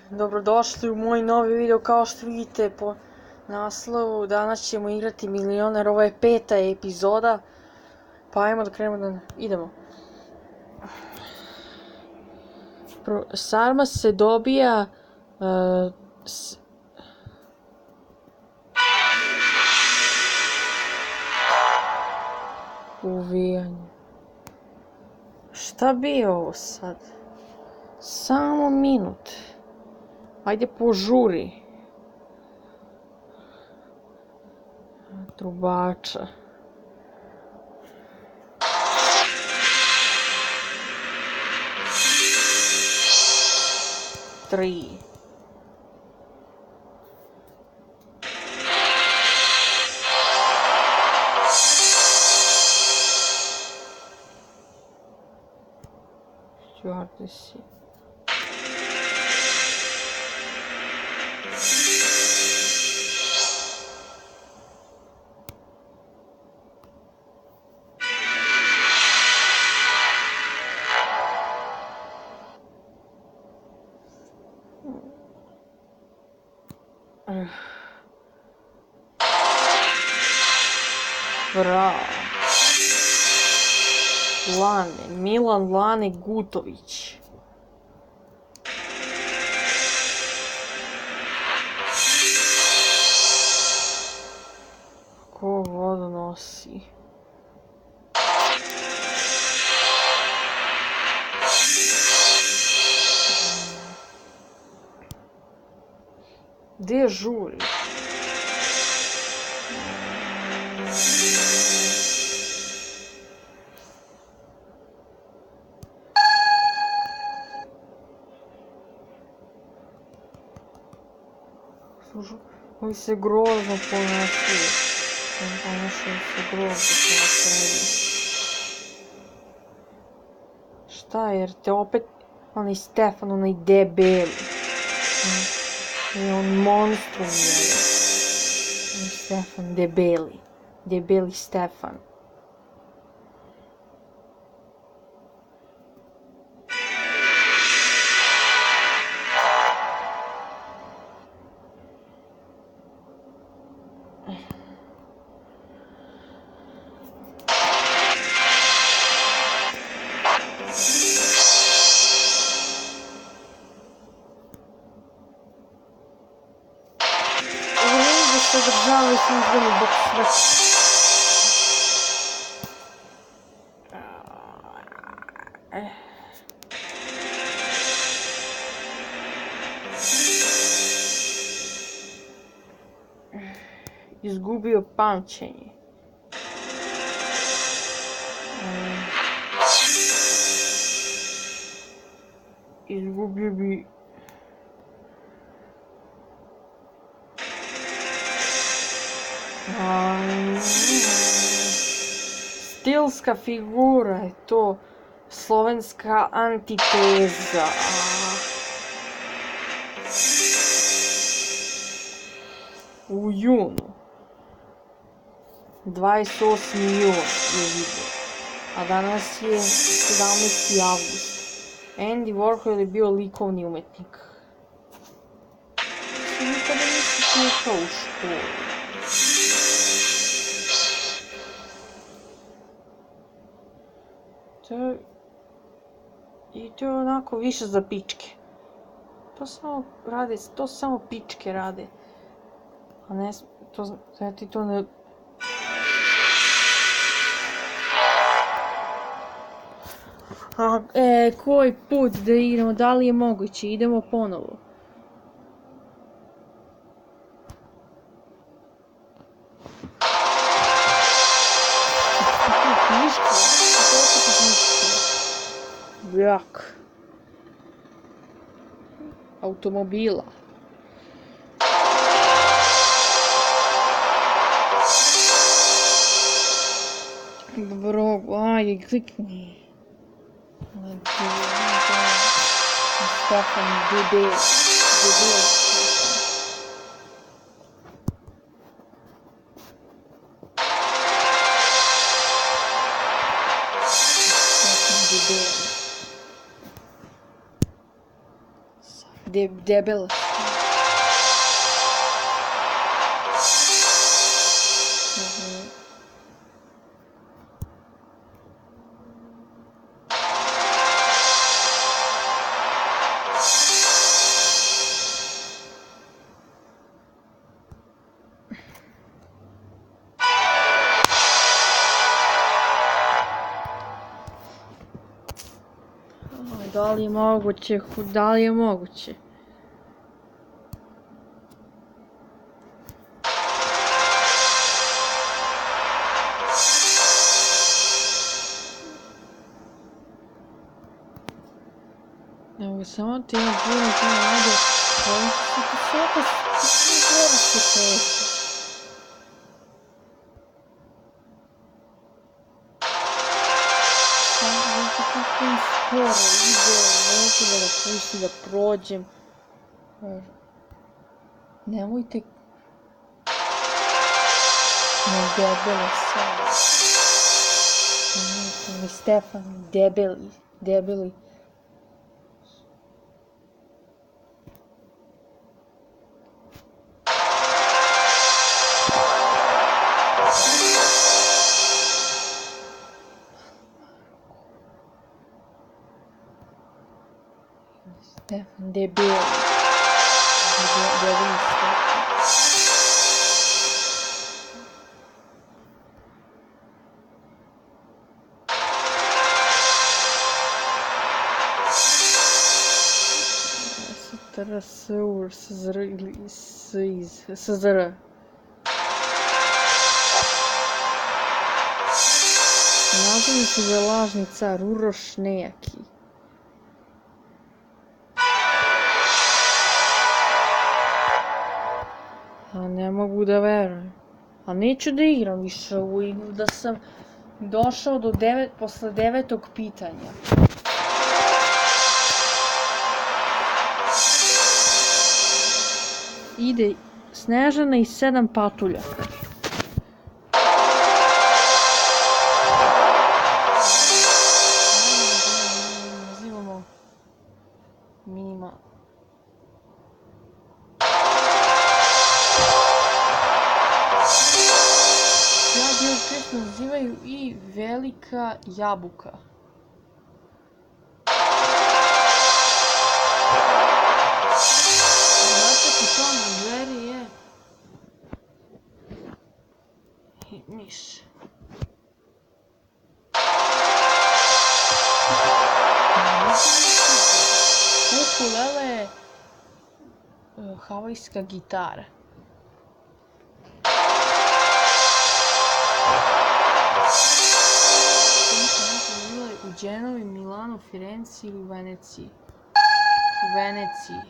Dobrodošli u moj novi video. Kao što vidite po naslovu, danas ćemo igrati Milioner. Ovo je 5. epizoda. Pa ajmo da krenemo da idemo. Sarma se dobija uvijanje. Šta bi ovo sad? Samo minut. Ajde požuri. Trubača. Tri. Stewardessi. Bravo. Milan Lane Gutović. Ko vodu nosi? Gdje žuri? Ovi se grozno ponašaju. Ponašaju se grozno Šta jer te opet onaj Stefan, onaj debeli. I on monstrum je. Stefan debeli. Debeli Stefan. Sadržavaju službeni bok izgubio pamćenje. Izgubio bi stilska figura je to, slovenska antiteza. U junu 28. jun je video, a danas je 17. avgust. Andy Warhol je bio likovni umetnik. Nikada nisi slikao u školi. I to je onako više za pičke. To samo pičke rade. A ne, ti to ne... Koji put da idemo, da li je moguće, idemo ponovo. Jak automobila. Dobro, ajde, klikni. Stefan debel. debela. Da li je moguće? Da li je moguće? Ne mogu samo ti ja budem to ajde. Ovo se ti svaka s***a se kreće. Vidite kako im sporo ide, neću da ga pusti da prođem. Nemojte... Ne debelo sad. Nemojte mi Stefan, debeli. Stefan, debeli Stefan. STR, SZR ili SZR. Nazvani su ga lažni car Uroš Nejaki. A ne mogu da verujem. A neću da igram više ovu igru, da sam došao do posle 9. pitanja. Ide Snežana i 7 patuljaka. Nazivamo minima. Dio pesmu nazivaju i Velika jabuka. Znate po tom na dveri je miš. Ukulele je havajska gitara. U Genovi, Milanu, Firenci ili u Veneciji? U Veneciji.